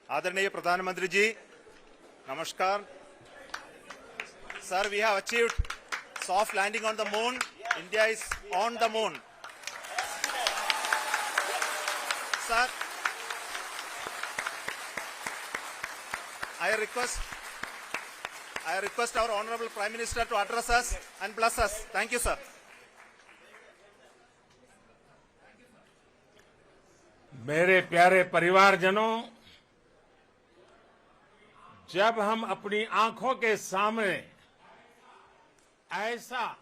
आदरणीय प्रधानमंत्री जी, नमस्कार. Sir, we have achieved soft landing on the moon. India is on the moon. Sir, I request our Honorable Prime Minister to address us and bless us. Thank you, sir. मेरे प्यारे परिवारजनों, जब हम अपनी आंखों के सामने ऐसा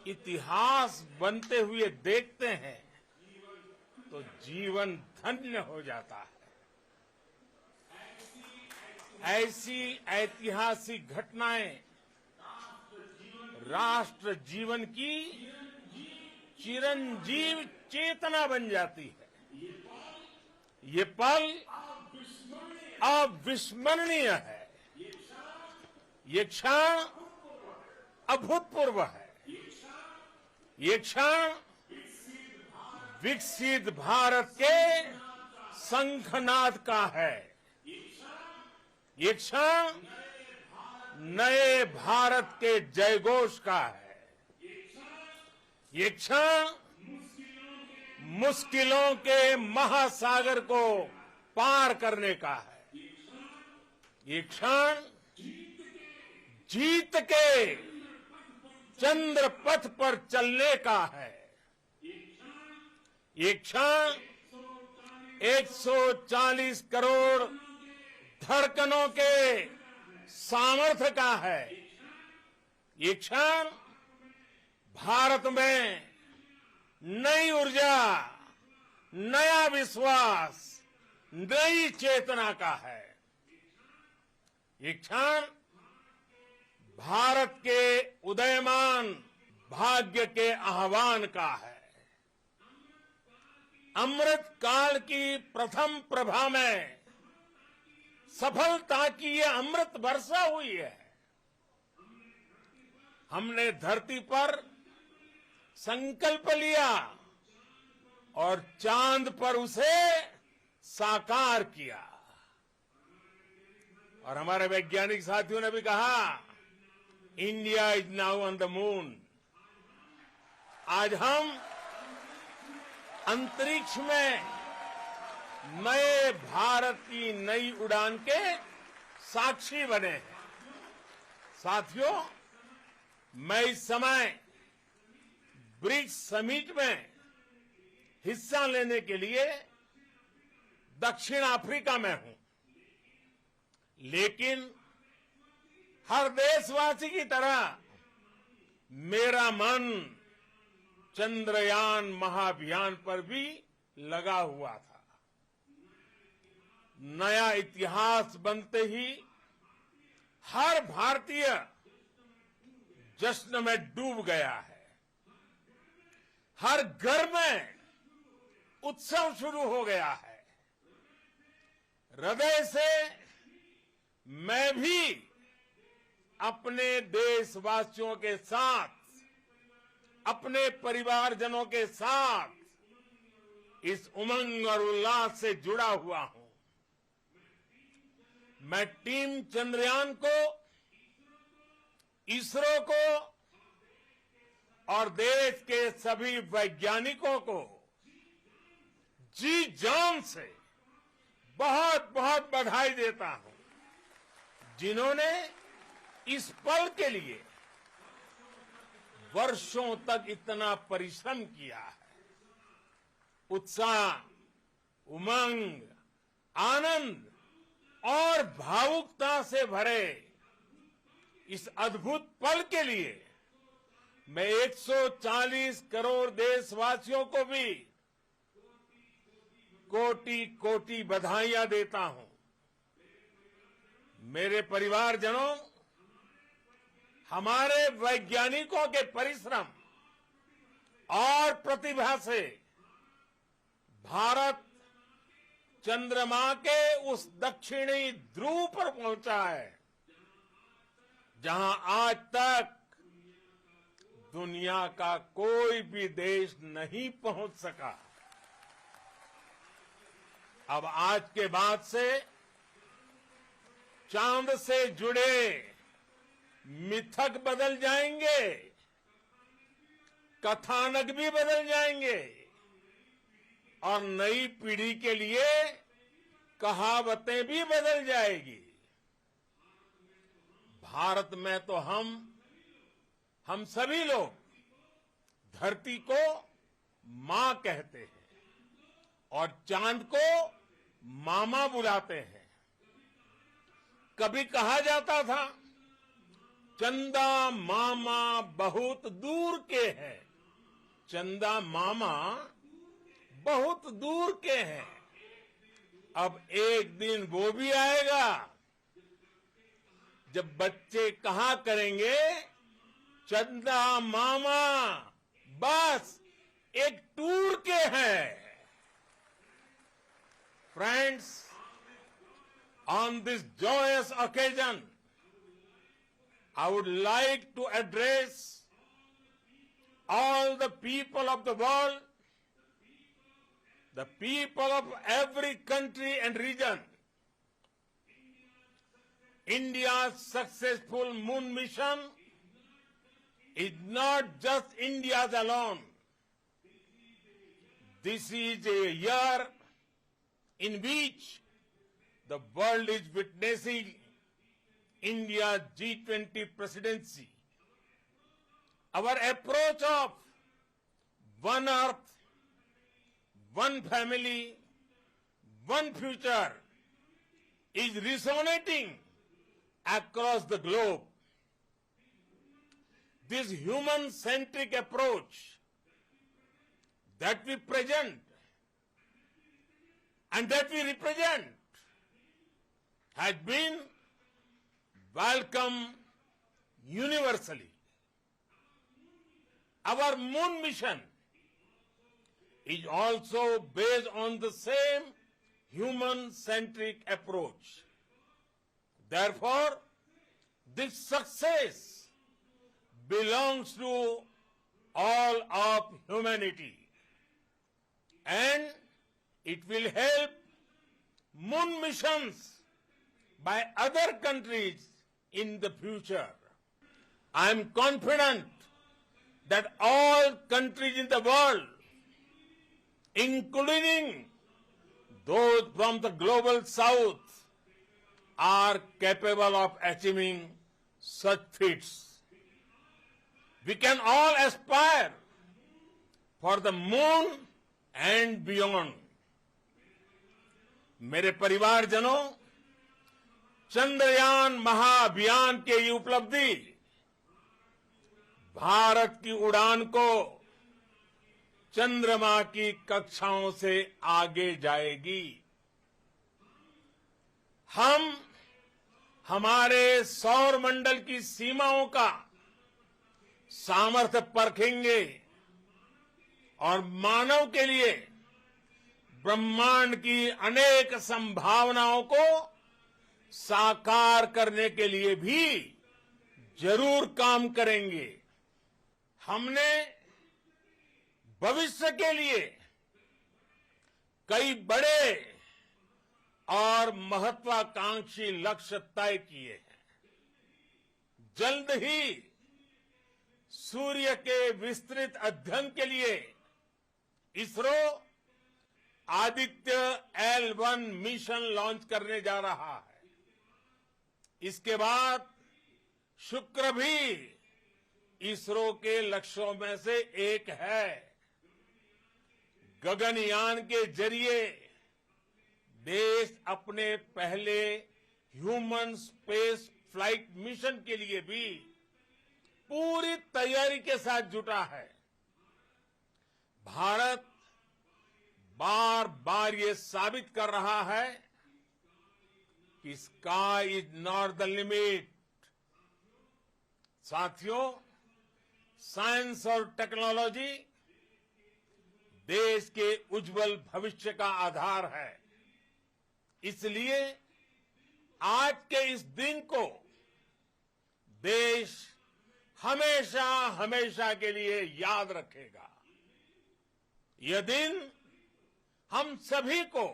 इतिहास बनते हुए देखते हैं तो जीवन धन्य हो जाता है. ऐसी ऐतिहासिक घटनाएं राष्ट्र जीवन की चिरंजीव चेतना बन जाती है. ये पल अविस्मरणीय है. ये क्षण अभूतपूर्व है. ये क्षण विकसित भारत के शंखनाद का है. ये क्षण नए भारत के जयघोष का है. ये क्षण मुश्किलों के महासागर को पार करने का है. ये क्षण जीत के चंद्र पथ पर चलने का है. ये क्षण 140 करोड़ धड़कनों के सामर्थ्य का है. ये क्षण भारत में नई ऊर्जा, नया विश्वास, नई चेतना का है. ये क्षण भारत के उदयमान भाग्य के आह्वान का है. अमृत काल की प्रथम प्रभा में सफलता की ये अमृत वर्षा हुई है. हमने धरती पर संकल्प लिया और चांद पर उसे साकार किया. और हमारे वैज्ञानिक साथियों ने भी कहा, India is now on the moon. आज हम अंतरिक्ष में नए भारत की नई उड़ान के साक्षी बने हैं. साथियों, मैं इस समय ब्रिक्स समिट में हिस्सा लेने के लिए दक्षिण अफ्रीका में हूं. लेकिन हर देशवासी की तरह मेरा मन चंद्रयान महाअभियान पर भी लगा हुआ था. नया इतिहास बनते ही हर भारतीय जश्न में डूब गया है. हर घर में उत्सव शुरू हो गया है. हृदय से मैं भी अपने देशवासियों के साथ, अपने परिवारजनों के साथ इस उमंग और उल्लास से जुड़ा हुआ हूं. मैं टीम चंद्रयान को, इसरो को और देश के सभी वैज्ञानिकों को जी जान से बहुत बहुत बधाई देता हूं, जिन्होंने इस पल के लिए वर्षों तक इतना परिश्रम किया है. उत्साह, उमंग, आनंद और भावुकता से भरे इस अद्भुत पल के लिए मैं 140 करोड़ देशवासियों को भी कोटि कोटि बधाइयां देता हूं. मेरे परिवारजनों, हमारे वैज्ञानिकों के परिश्रम और प्रतिभा से भारत चंद्रमा के उस दक्षिणी ध्रुव पर पहुंचा है जहां आज तक दुनिया का कोई भी देश नहीं पहुंच सका. अब आज के बाद से चांद से जुड़े मिथक बदल जाएंगे, कथानक भी बदल जाएंगे और नई पीढ़ी के लिए कहावतें भी बदल जाएगी। भारत में तो हम सभी लोग धरती को मां कहते हैं और चांद को मामा बुलाते हैं। कभी कहा जाता था चंदा मामा बहुत दूर के हैं, चंदा मामा बहुत दूर के हैं। अब एक दिन वो भी आएगा जब बच्चे कहा करेंगे चंदा मामा बस एक टूर के हैं। Friends, on this joyous occasion, I would like to address all the people of the world, the people of every country and region. India's successful moon mission is not just India's alone. This is a year in which the world is witnessing India's G20 presidency. Our approach of one earth, one family, one future is resonating across the globe. This human-centric approach that we present and that we represent has been welcomed universally. Our moon mission is also based on the same human-centric approach. Therefore, this success belongs to all of humanity, and it will help moon missions by other countries in the future. I am confident that all countries in the world, including those from the global south, are capable of achieving such feats. We can all aspire for the moon and beyond. मेरे परिवारजनों, चंद्रयान महाअभियान की ये उपलब्धि भारत की उड़ान को चंद्रमा की कक्षाओं से आगे जाएगी। हम हमारे सौर मंडल की सीमाओं का सामर्थ्य परखेंगे और मानव के लिए ब्रह्मांड की अनेक संभावनाओं को साकार करने के लिए भी जरूर काम करेंगे। हमने भविष्य के लिए कई बड़े और महत्वाकांक्षी लक्ष्य तय किए हैं। जल्द ही सूर्य के विस्तृत अध्ययन के लिए ISRO Aditya L1 mission launch करने जा रहा है। इसके बाद शुक्र भी इसरो के लक्ष्यों में से एक है। गगनयान के जरिए देश अपने पहले ह्यूमन स्पेस फ्लाइट मिशन के लिए भी पूरी तैयारी के साथ जुटा है। भारत बार बार ये साबित कर रहा है कि sky is not the limit. साथियों, साइंस और टेक्नोलॉजी देश के उज्जवल भविष्य का आधार है। इसलिए आज के इस दिन को देश हमेशा हमेशा के लिए याद रखेगा। यह दिन हम सभी को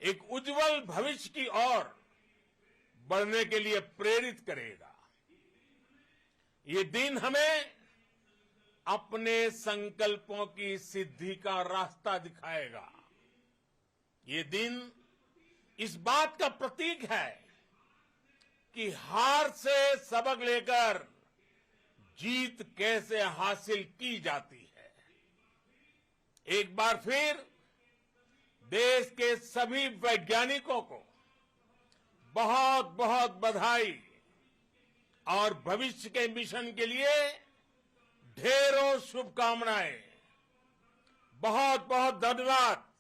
एक उज्जवल भविष्य की ओर बढ़ने के लिए प्रेरित करेगा। ये दिन हमें अपने संकल्पों की सिद्धि का रास्ता दिखाएगा। ये दिन इस बात का प्रतीक है कि हार से सबक लेकर जीत कैसे हासिल की जाती है। एक बार फिर देश के सभी वैज्ञानिकों को बहुत बहुत बधाई और भविष्य के मिशन के लिए ढेरों शुभकामनाएं। बहुत बहुत धन्यवाद।